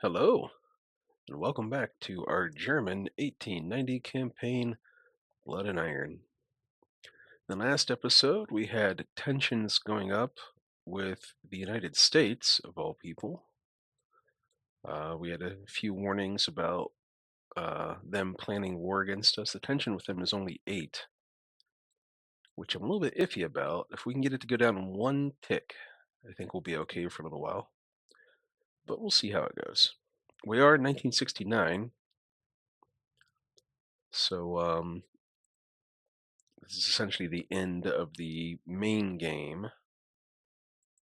Hello, and welcome back to our German 1890 campaign, Blood and Iron. In the last episode, we had tensions going up with the United States, of all people. We had a few warnings about them planning war against us. The tension with them is only 8, which I'm a little bit iffy about. If we can get it to go down one tick, I think we'll be okay for a little while. But we'll see how it goes. We are in 1969, so this is essentially the end of the main game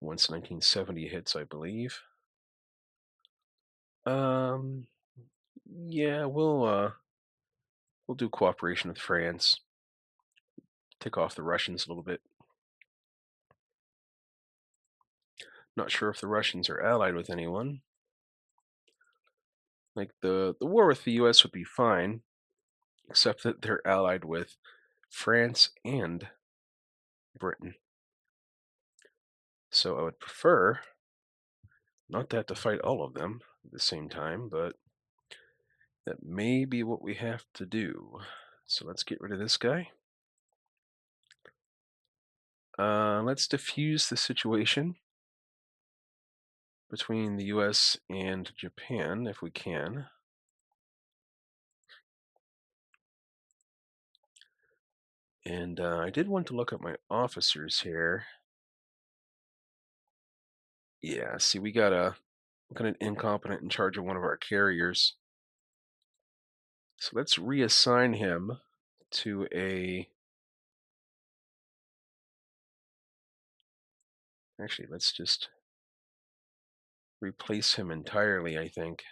once 1970 hits, I believe. Um, yeah, we'll do cooperation with France. Tick off the Russians a little bit. Not sure if the Russians are allied with anyone. Like the war with the US would be fine, except that they're allied with France and Britain. So I would prefer not to have to fight all of them at the same time, but that may be what we have to do. So let's get rid of this guy. Let's diffuse the situation between the US and Japan if we can. And I did want to look at my officers here. Yeah, see, we got an incompetent in charge of one of our carriers. So let's reassign him to actually, let's just replace him entirely, I think.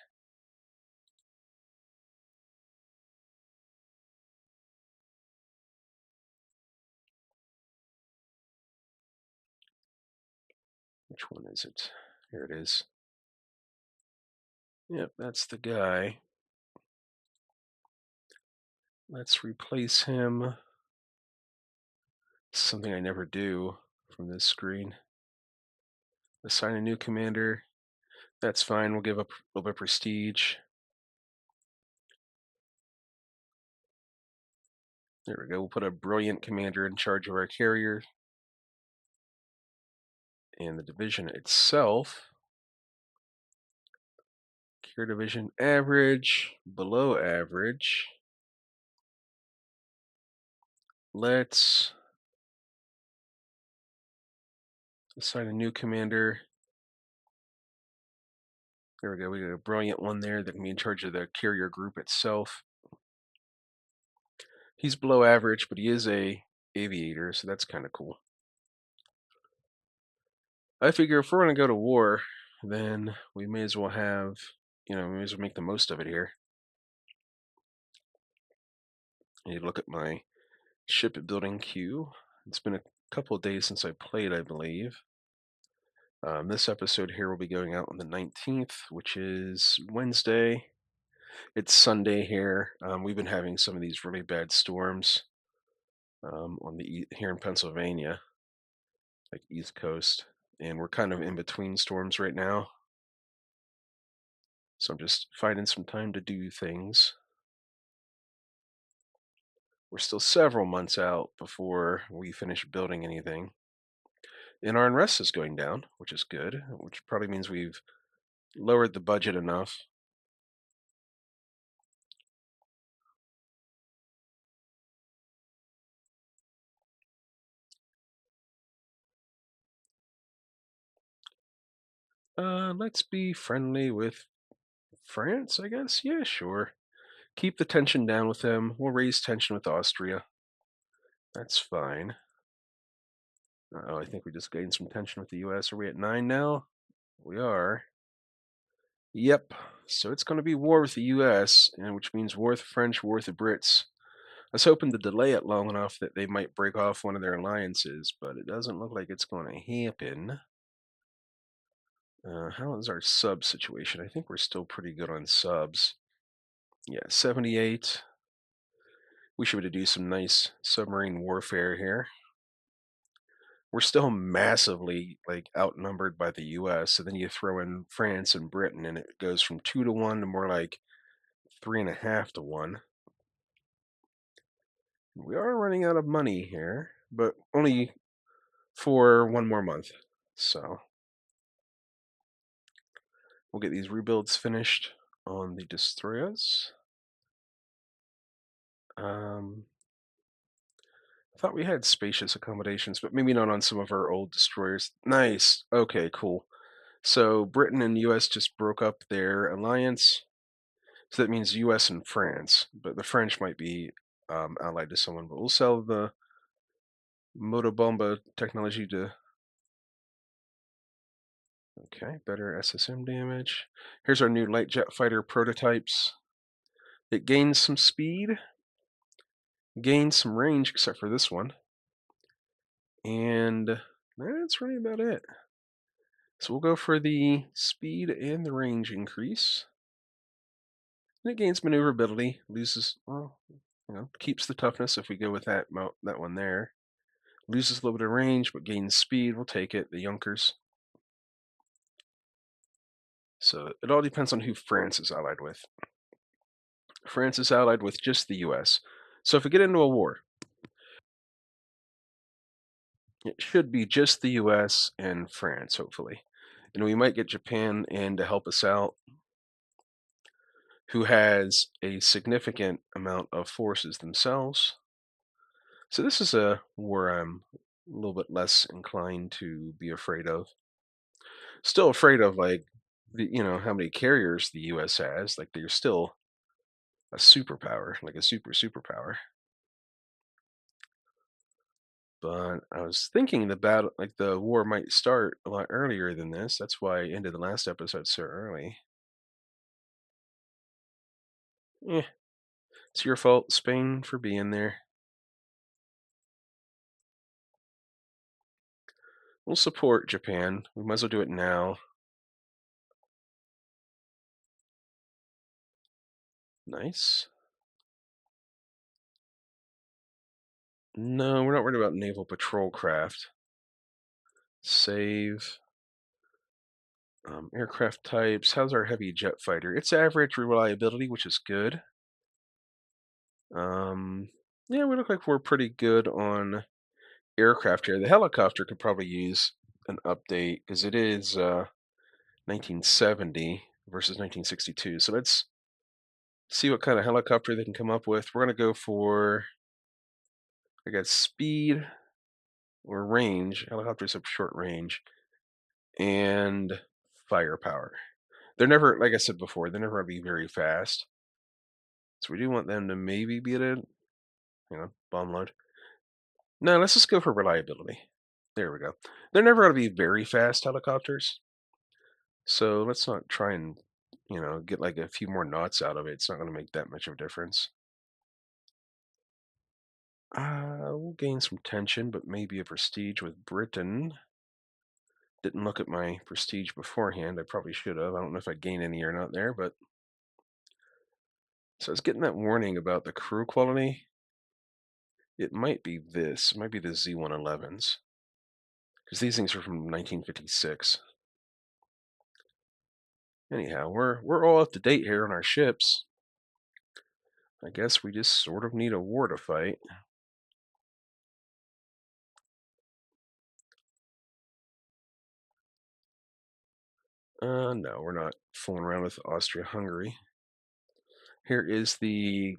Which one is it? Here it is. Yep, that's the guy. Let's replace him. Something I never do from this screen. Assign a new commander. That's fine. We'll give up a little bit of prestige. There we go. We'll put a brilliant commander in charge of our carrier. And the division itself. Carrier division average, below average. Let's assign a new commander. There we go. We got a brilliant one there that can be in charge of the carrier group itself. He's below average, but he is a aviator, so that's kind of cool. I figure if we're going to go to war, then we may as well have, we may as well make the most of it here. I need to look at my shipbuilding queue. It's been a couple of days since I played, I believe. This episode here will be going out on the 19th, which is Wednesday. It's Sunday here. We've been having some of these really bad storms here in Pennsylvania, like East Coast, and we're kind of in between storms right now. So I'm just finding some time to do things. We're still several months out before we finish building anything. And our unrest is going down, which is good, which probably means we've lowered the budget enough. Let's be friendly with France, I guess. Yeah, sure. Keep the tension down with them. We'll raise tension with Austria. That's fine. Oh, I think we just gained some tension with the US. Are we at 9 now? We are. Yep. So it's going to be war with the US, and which means war with the French, war with the Brits. I was hoping to delay it long enough that they might break off one of their alliances, but it doesn't look like it's going to happen. How is our sub situation? I think we're still pretty good on subs. Yeah, 78. We should be able to do some nice submarine warfare here. we're still massively like outnumbered by the US. And then you throw in France and Britain, and it goes from 2 to 1 to more like 3.5 to 1. We are running out of money here, but only for one more month. So we'll get these rebuilds finished on the destroyers. Um, I thought we had spacious accommodations, but maybe not on some of our old destroyers. Nice. Okay, cool. So Britain and US just broke up their alliance. So that means US and France, but the French might be allied to someone. But we'll sell the Motobomba technology to. Okay, better SSM damage. Here's our new light jet fighter prototypes. It gains some speed, gains some range, except for this one. And that's really about it. So we'll go for the speed and the range increase. And it gains maneuverability, loses, well, keeps the toughness if we go with that one there. Loses a little bit of range, but gains speed. We'll take it, the Junkers. So it all depends on who France is allied with. France is allied with just the US. So if we get into a war, it should be just the US and France, hopefully. And we might get Japan in to help us out, who has a significant amount of forces themselves. So this is a war I'm a little bit less inclined to be afraid of. Still afraid of like how many carriers the US has. Like they're still a superpower, like a superpower. But I was thinking the battle, like the war might start a lot earlier than this. That's why I ended the last episode so early. Eh, it's your fault, Spain, for being there. We'll support Japan. We might as well do it now. Nice. No, we're not worried about naval patrol craft. Save. Aircraft types. How's our heavy jet fighter? It's average reliability, which is good. Yeah, we look like we're pretty good on aircraft here. The helicopter could probably use an update because it is 1970 versus 1962. So let's see what kind of helicopter they can come up with. We're going to go for, I guess, speed or range. Helicopters have short range and firepower. They're never, like I said before, they're never going to be very fast. So we do want them to maybe be at a, bomb load. No, let's just go for reliability. There we go. They're never going to be very fast helicopters. So let's not try and, get like a few more knots out of it. It's not going to make that much of a difference. We'll gain some tension, but maybe a prestige with Britain. Didn't look at my prestige beforehand. I probably should have. I don't know if I gained any or not there, but. So I was getting that warning about the crew quality. It might be this. It might be the Z111s. Because these things are from 1956. Anyhow, we're all up to date here on our ships. I guess we just sort of need a war to fight. No, we're not fooling around with Austria-Hungary. Here is the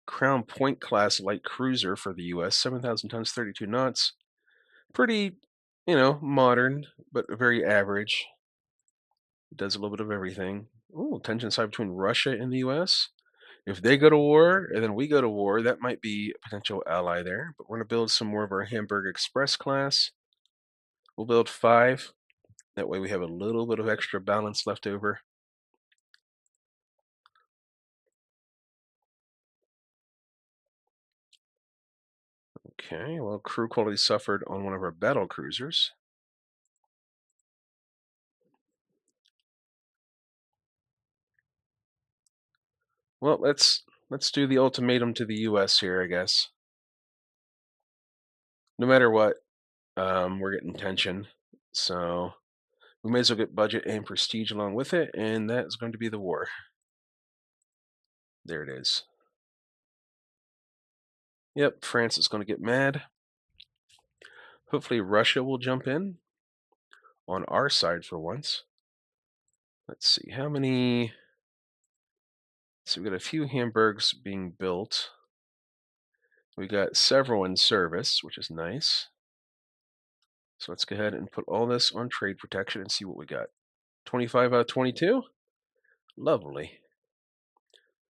Crown Point class light cruiser for the US, 7,000 tons, 32 knots. Pretty, modern, but very average. It does a little bit of everything. Oh, tension side between Russia and the US. If they go to war and then we go to war, that might be a potential ally there. But we're going to build some more of our Hamburg Express class. We'll build 5. That way we have a little bit of extra balance left over. Okay, well, crew quality suffered on one of our battle cruisers. Well, let's do the ultimatum to the US here, I guess. No matter what, We're getting tension, so we may as well get budget and prestige along with it, and that is going to be the war. There it is. Yep, France is going to get mad. Hopefully Russia will jump in on our side for once. Let's see, how many... So we got a few Hamburgs being built. We got several in service, which is nice. So let's go ahead and put all this on trade protection and see what we got. 25 out of 22? Lovely.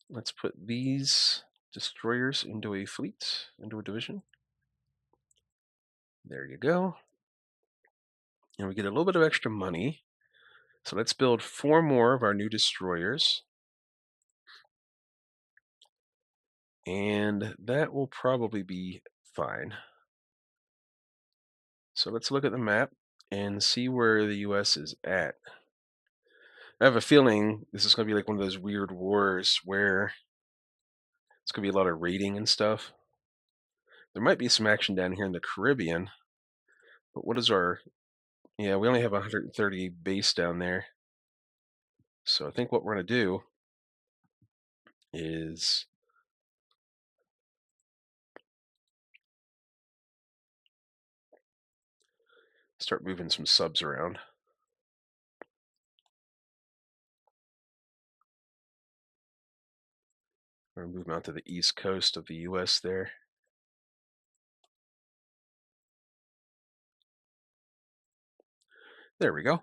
Let's put these destroyers into a fleet, into a division. There you go. And we get a little bit of extra money. So let's build 4 more of our new destroyers. And that will probably be fine. So let's look at the map and see where the US is at. I have a feeling this is going to be like one of those weird wars where it's going to be a lot of raiding and stuff. There might be some action down here in the Caribbean, but what is our... Yeah, we only have 130 base down there. So I think what we're going to do is start moving some subs around. We're going to move them out to the east coast of the US there. There we go.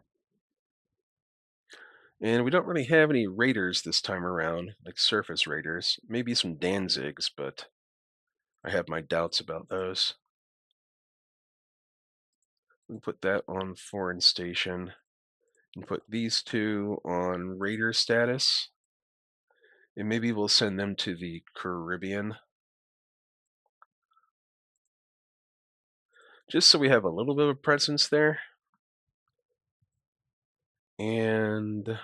And we don't really have any raiders this time around, like surface raiders. Maybe some Danzigs, but I have my doubts about those. We can put that on foreign station and put these two on raider status. And maybe we'll send them to the Caribbean. Just so we have a little bit of a presence there. And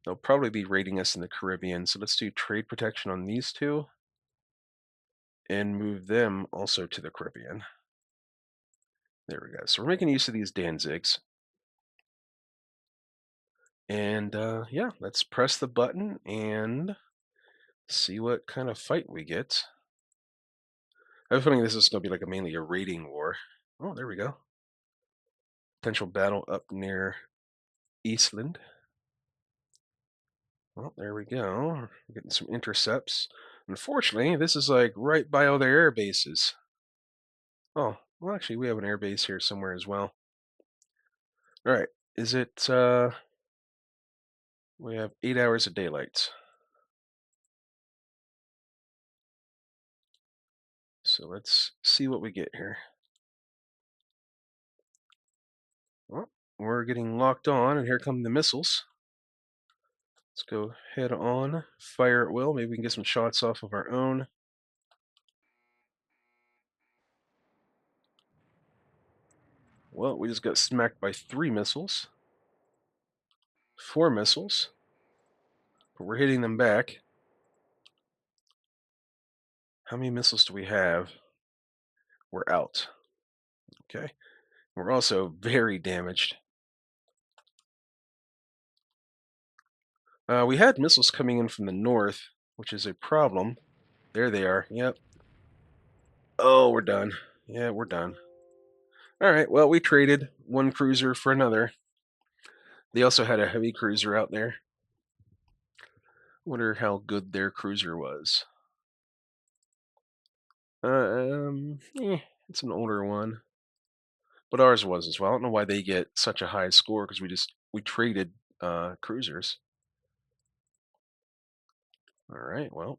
they'll probably be raiding us in the Caribbean. So let's do trade protection on these two and move them also to the Caribbean. There we go. So we're making use of these Danzigs. And yeah, let's press the button and see what kind of fight we get. I have a feeling this is going to be like mainly a raiding war. Oh, there we go. Potential battle up near Eastland. Well, there we go. We're getting some intercepts. Unfortunately, this is like right by all their air bases. Oh, well, actually, we have an air base here somewhere as well. All right, is it, we have 8 hours of daylight. So let's see what we get here. Well, we're getting locked on, and here come the missiles. Let's go head on, fire at will. Maybe we can get some shots off of our own. Well, we just got smacked by 3 missiles. 4 missiles. But we're hitting them back. How many missiles do we have? We're out. Okay. We're also very damaged. We had missiles coming in from the north, which is a problem. There they are. Yep. Oh, we're done. Yeah, we're done. All right. Well, we traded one cruiser for another. They also had a heavy cruiser out there. Wonder how good their cruiser was. It's an older one, but ours was as well. I don't know why they get such a high score because we traded cruisers. All right. Well,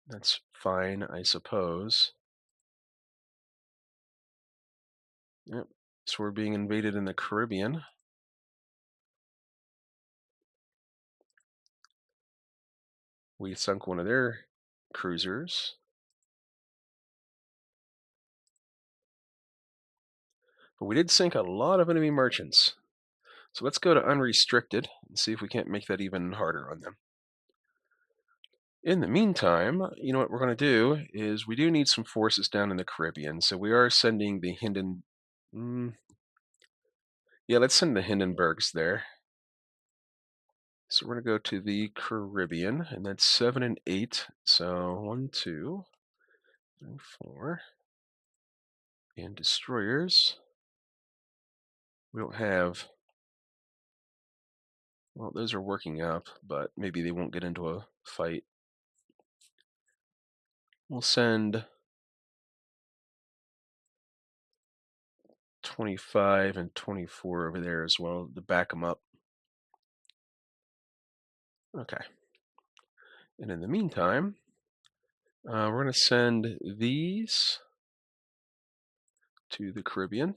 that's fine, I suppose. Yep. So we're being invaded in the Caribbean. We sunk one of their cruisers. But we did sink a lot of enemy merchants. So let's go to unrestricted and see if we can't make that even harder on them. In the meantime, you know what we're going to do is we do need some forces down in the Caribbean, so we are sending the yeah, let's send the Hindenburgs there. So we're going to go to the Caribbean, and that's 7 and 8. So 1, 2, 3, 4. And destroyers. We don't have, well, those are working up, but maybe they won't get into a fight. We'll send 25 and 24 over there as well to back them up. Okay. And in the meantime, we're going to send these to the Caribbean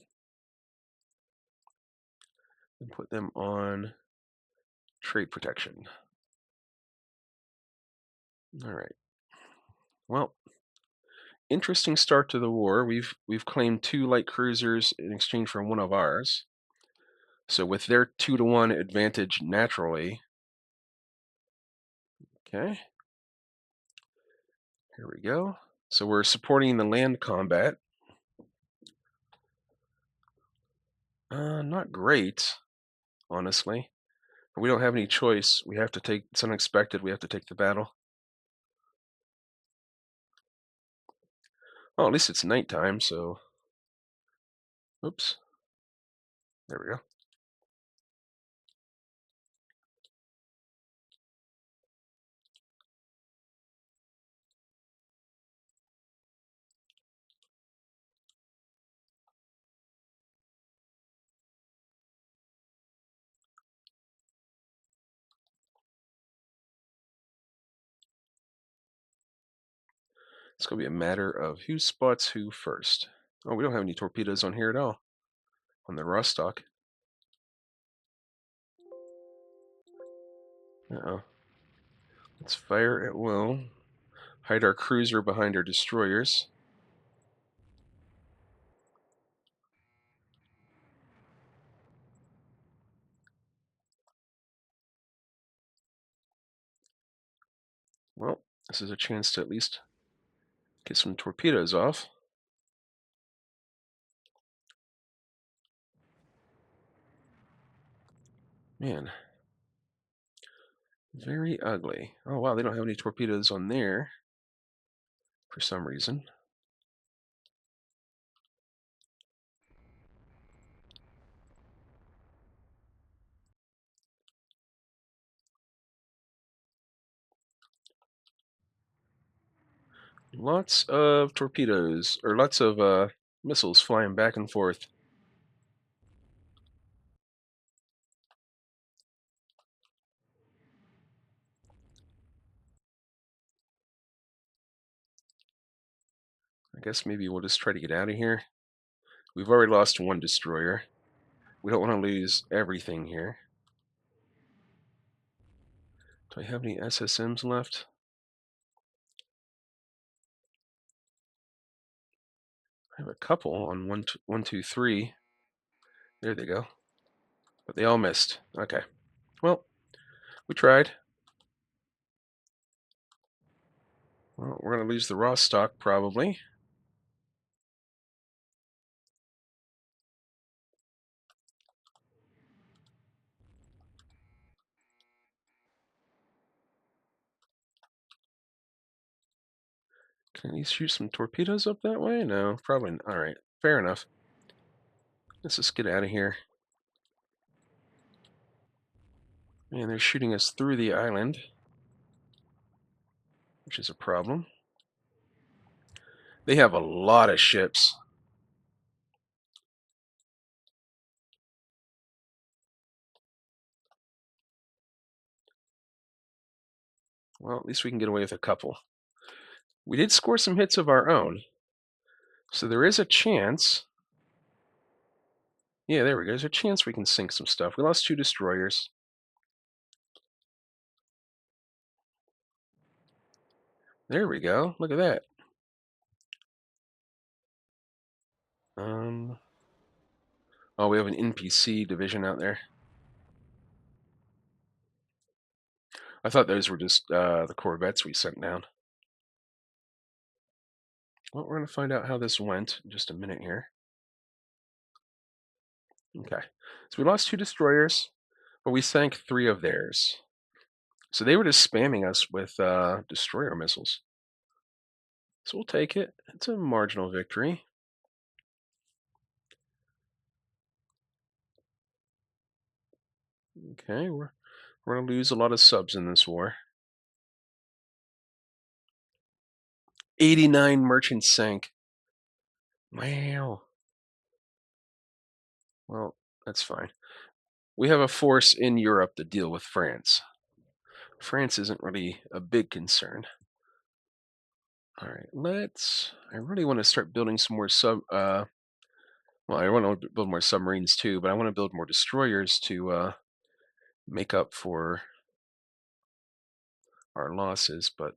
and put them on trade protection. All right. Well, interesting start to the war. We've claimed 2 light cruisers in exchange for one of ours. So with their 2-to-1 advantage naturally. Okay. Here we go. So we're supporting the land combat. Not great, honestly. We don't have any choice. We have to take, it's unexpected. We have to take the battle. Oh, at least it's nighttime, so. Oops. There we go. It's going to be a matter of who spots who first. Oh, we don't have any torpedoes on here at all. On the Rostock. Uh-oh. Let's fire at will. Hide our cruiser behind our destroyers. Well, this is a chance to at least get some torpedoes off. Man. Very ugly. Oh, wow, they don't have any torpedoes on there for some reason. Lots of torpedoes, or lots of missiles flying back and forth. I guess maybe we'll just try to get out of here. We've already lost one destroyer. We don't want to lose everything here. Do I have any SSMs left? I have a couple on 1, 2, 3. There they go. But they all missed. Okay. Well, we tried. Well, we're going to lose the Rostock probably. Can he shoot some torpedoes up that way? No, probably not. All right, fair enough. Let's just get out of here. Man, they're shooting us through the island, which is a problem. They have a lot of ships. Well, at least we can get away with a couple. We did score some hits of our own, so there is a chance. Yeah, there we go. There's a chance we can sink some stuff. We lost 2 destroyers. There we go. Look at that. Oh, we have an NPC division out there. I thought those were just the corvettes we sent down. Well, we're going to find out how this went in just a minute here. Okay. So we lost two destroyers, but we sank three of theirs. So they were just spamming us with destroyer missiles. So we'll take it. It's a marginal victory. Okay, we're going to lose a lot of subs in this war. 89 merchants sank. Wow. Well, that's fine. We have a force in Europe to deal with France. France isn't really a big concern. All right, I really want to start building some more well, I want to build more submarines too, but I want to build more destroyers to make up for our losses. But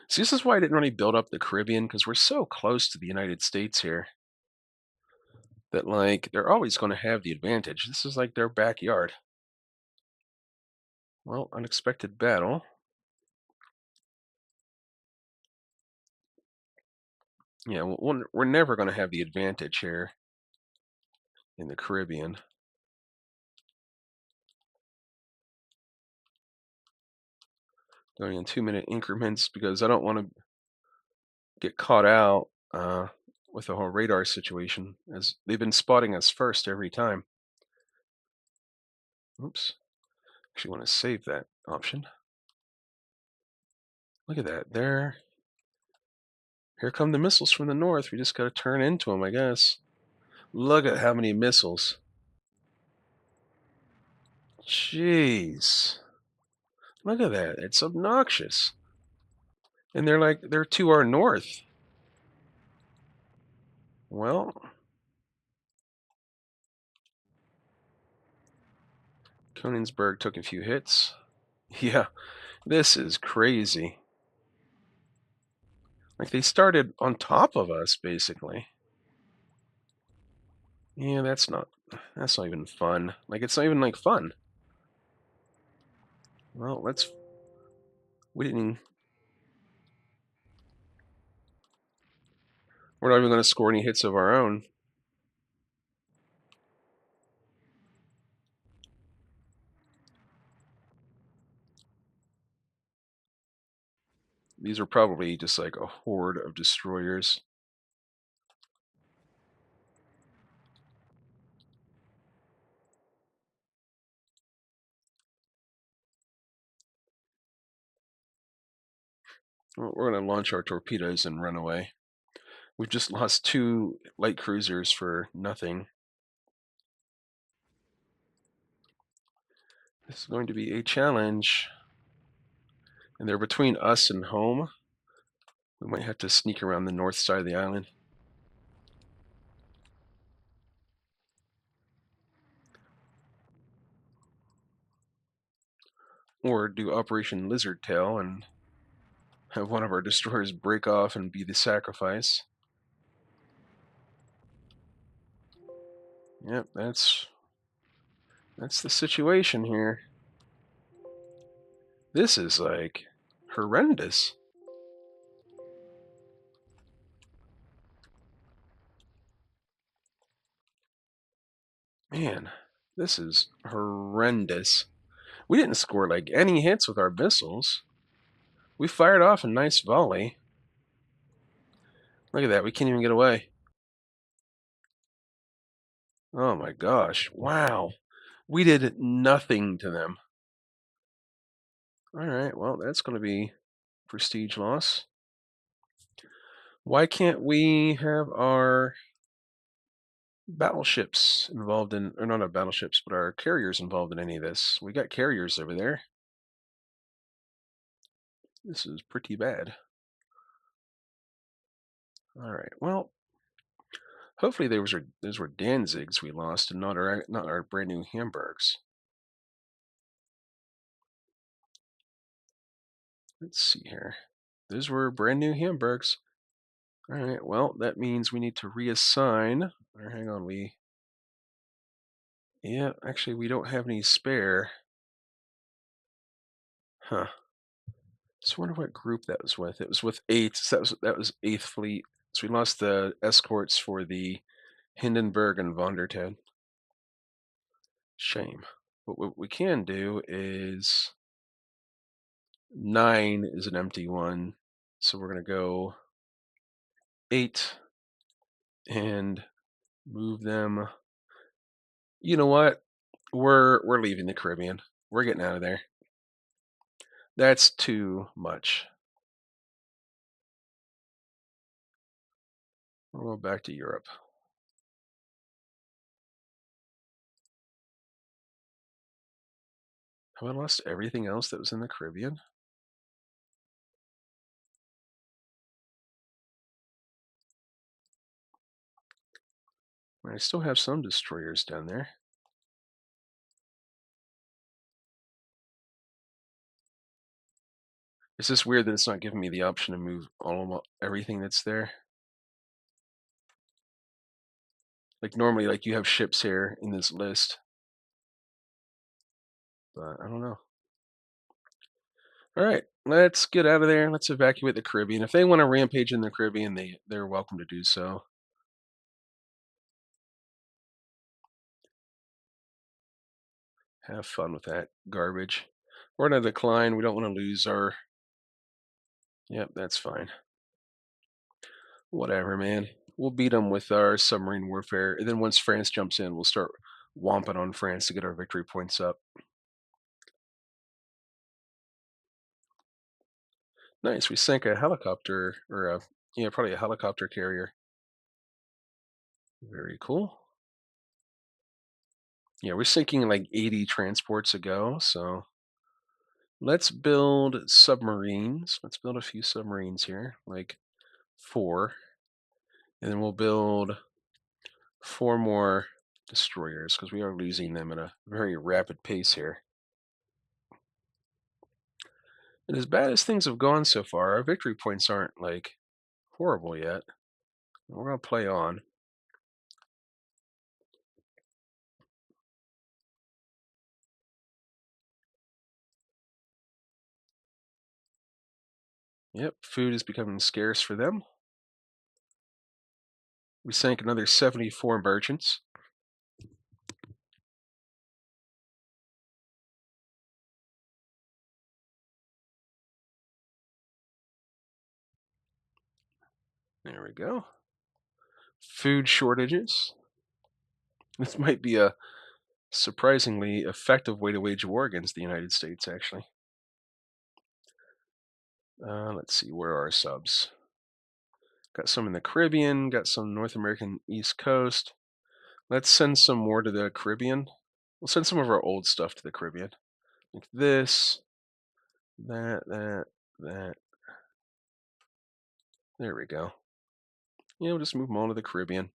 see, this is why I didn't really build up the Caribbean, because we're so close to the United States here that, like, they're always going to have the advantage. This is like their backyard. Well, unexpected battle. Yeah, we're never going to have the advantage here in the Caribbean. Going in 2-minute increments because I don't want to get caught out with the whole radar situation, as they've been spotting us first every time. Oops. Actually want to save that option. Look at that. There. Here come the missiles from the north. We just got to turn into them, I guess. Look at how many missiles. Jeez. Look at that. It's obnoxious. And they're to our north. Well, Königsberg took a few hits. Yeah, this is crazy. Like, they started on top of us, basically. Yeah, that's not even fun. Like, it's not even, like, fun. Well, we didn't, we're not even going to score any hits of our own. These are probably just like a horde of destroyers. Well, we're going to launch our torpedoes and run away. We've just lost 2 light cruisers for nothing. This is going to be a challenge. And they're between us and home. We might have to sneak around the north side of the island. Or do Operation Lizard Tail and have one of our destroyers break off and be the sacrifice. Yep, that's the situation here. This is like horrendous. Man, this is horrendous. We didn't score like any hits with our missiles. We fired off a nice volley. Look at that, we can't even get away. Oh my gosh, wow. We did nothing to them. Alright, well, that's going to be prestige loss. Why can't we have our battleships involved in, or not our battleships, but our carriers involved in any of this? We got carriers over there. This is pretty bad. Alright, well, hopefully those were Danzigs we lost and not our brand new Hamburgs. Let's see here. Those were brand new Hamburgs. Alright, well, that means we need to reassign. Or hang on, yeah, actually we don't have any spare. Huh. Just wonder what group that was with. It was with eight. So that was Eighth Fleet. So we lost the escorts for the Hindenburg and von der Tan. Shame. But what we can do is 9 is an empty one. So we're gonna go 8 and move them. You know what? We're leaving the Caribbean. We're getting out of there. That's too much. We'll go back to Europe. Have I lost everything else that was in the Caribbean? I still have some destroyers down there. It's just weird that it's not giving me the option to move everything that's there. Like normally, like you have ships here in this list, but I don't know. All right, let's get out of there. Let's evacuate the Caribbean. If they want to rampage in the Caribbean, they're welcome to do so. Have fun with that garbage. We're going to decline. We don't want to lose our. Yep, that's fine. Whatever, man. We'll beat them with our submarine warfare, and then once France jumps in, we'll start whomping on France to get our victory points up. Nice. We sank a helicopter, or probably a helicopter carrier. Very cool. Yeah, we're sinking like 80 transports a go, so let's build submarines. Let's build a few submarines here, like 4. And then we'll build 4 more destroyers because we are losing them at a very rapid pace here. And as bad as things have gone so far, our victory points aren't like horrible yet. We're going to play on. Yep, food is becoming scarce for them. We sank another 74 merchants. There we go. Food shortages. This might be a surprisingly effective way to wage war against the United States, actually. Let's see, where are our subs? Got some in the Caribbean, got some North American East Coast. Let's send some more to the Caribbean. We'll send some of our old stuff to the Caribbean. Like this, that. There we go. Yeah, we'll just move them all to the Caribbean.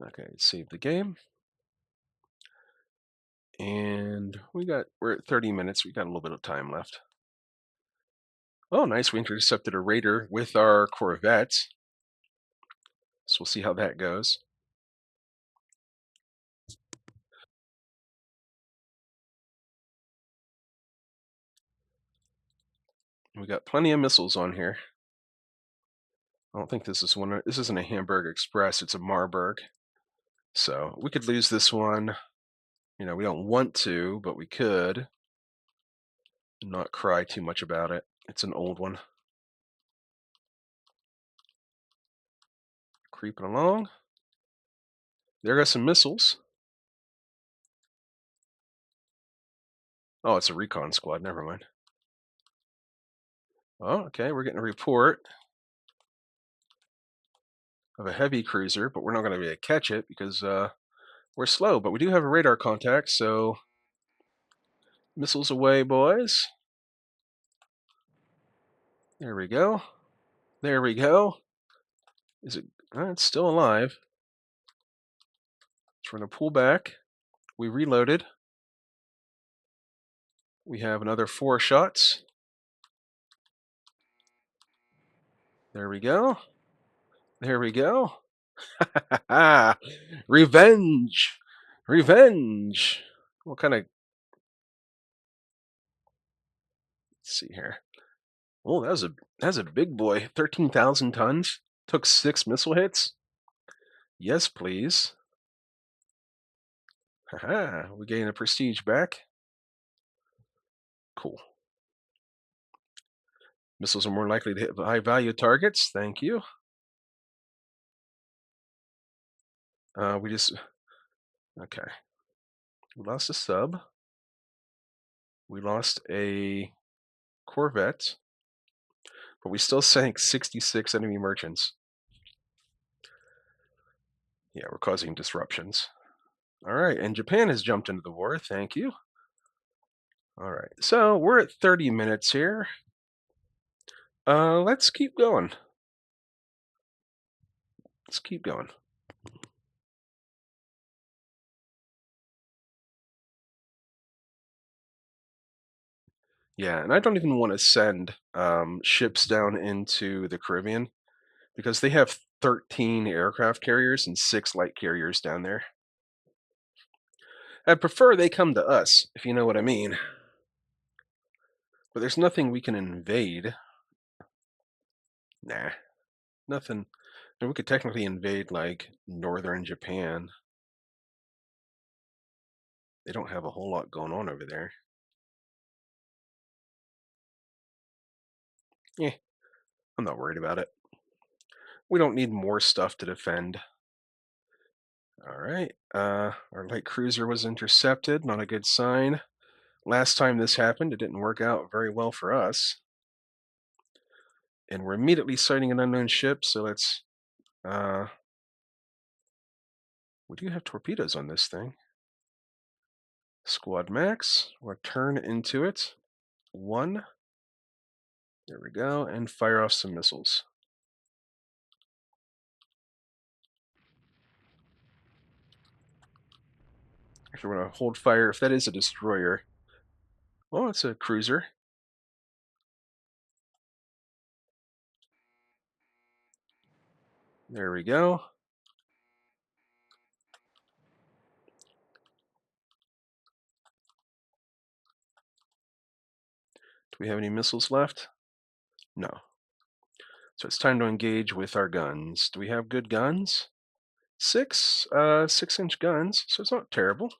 Okay, save the game. And we're at 30 minutes. We got a little bit of time left. Oh, nice. We intercepted a raider with our corvettes. So we'll see how that goes. We got plenty of missiles on here. I don't think this is one. This isn't a Hamburg Express. It's a Marburg. So we could lose this one. You know, we don't want to, but we could. Not cry too much about it. It's an old one. Creeping along. There got some missiles. Oh, it's a recon squad. Never mind. Oh, okay. We're getting a report of a heavy cruiser, but we're not going to be able to catch it because we're slow. But we do have a radar contact, so missiles away, boys. There we go. There we go. Is it? It's still alive. So we're going to pull back. We reloaded. We have another 4 shots. There we go. There we go. Revenge. Revenge. What kind of, let's see here. Oh, that was a big boy. 13,000 tons. Took 6 missile hits. Yes, please. Haha, we gain a prestige back. Cool. Missiles are more likely to hit high value targets. Thank you. We just, okay. We lost a sub. We lost a corvette, but we still sank 66 enemy merchants. Yeah, we're causing disruptions. All right, and Japan has jumped into the war. Thank you. All right, so we're at 30 minutes here. Let's keep going. Let's keep going. Yeah, and I don't even want to send ships down into the Caribbean because they have 13 aircraft carriers and 6 light carriers down there. I'd prefer they come to us, if you know what I mean. But there's nothing we can invade. Nah, nothing. And we could technically invade, like, northern Japan. They don't have a whole lot going on over there. Yeah, I'm not worried about it. We don't need more stuff to defend. All right, our light cruiser was intercepted. Not a good sign. Last time this happened, it didn't work out very well for us. And we're immediately sighting an unknown ship, so let's... we do have torpedoes on this thing. Squad max. We'll turn into it. 1. There we go, and fire off some missiles. Actually, we're going to hold fire. If that is a destroyer... Oh, it's a cruiser. There we go. Do we have any missiles left? No. So it's time to engage with our guns. Do we have good guns? 6 6-inch guns, so it's not terrible.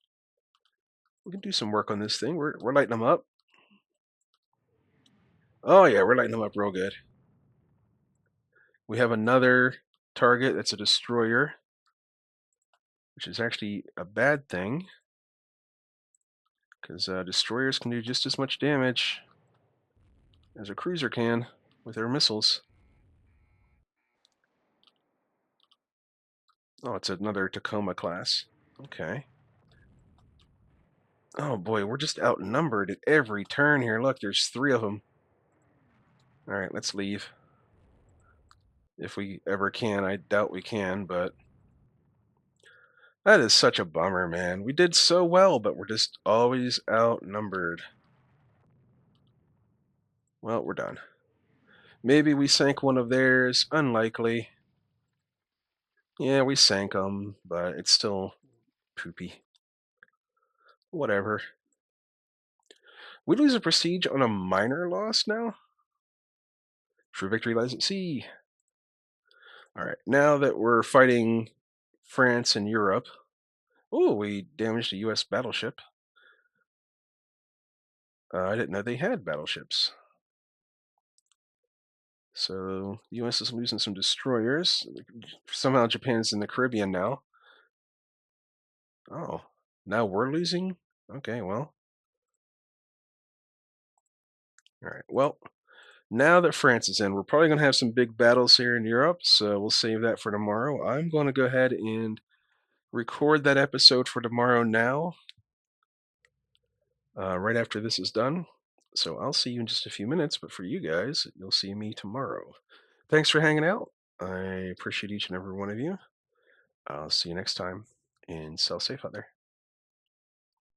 We can do some work on this thing. We're lighting them up. Oh yeah, we're lighting them up real good. We have another target that's a destroyer, which is actually a bad thing, because destroyers can do just as much damage as a cruiser can with their missiles. Oh, it's another Tacoma class. Okay. Oh boy, we're just outnumbered at every turn here. Look, there's 3 of them. All right, let's leave. If we ever can. I doubt we can, but that is such a bummer, man. We did so well, but we're just always outnumbered. Well, we're done. Maybe we sank one of theirs. Unlikely. Yeah, we sank them, but it's still poopy. Whatever. We lose a prestige on a minor loss now? True victory lies at sea. Alright, now that we're fighting France and Europe... Oh, we damaged a US battleship. I didn't know they had battleships. So, the US is losing some destroyers. Somehow Japan's in the Caribbean now. Oh, now we're losing? Okay, well. Alright, well, now that France is in, we're probably going to have some big battles here in Europe, so we'll save that for tomorrow. I'm going to go ahead and record that episode for tomorrow now, right after this is done. So I'll see you in just a few minutes, but for you guys, you'll see me tomorrow. Thanks for hanging out. I appreciate each and every one of you. I'll see you next time, and sail safe out there.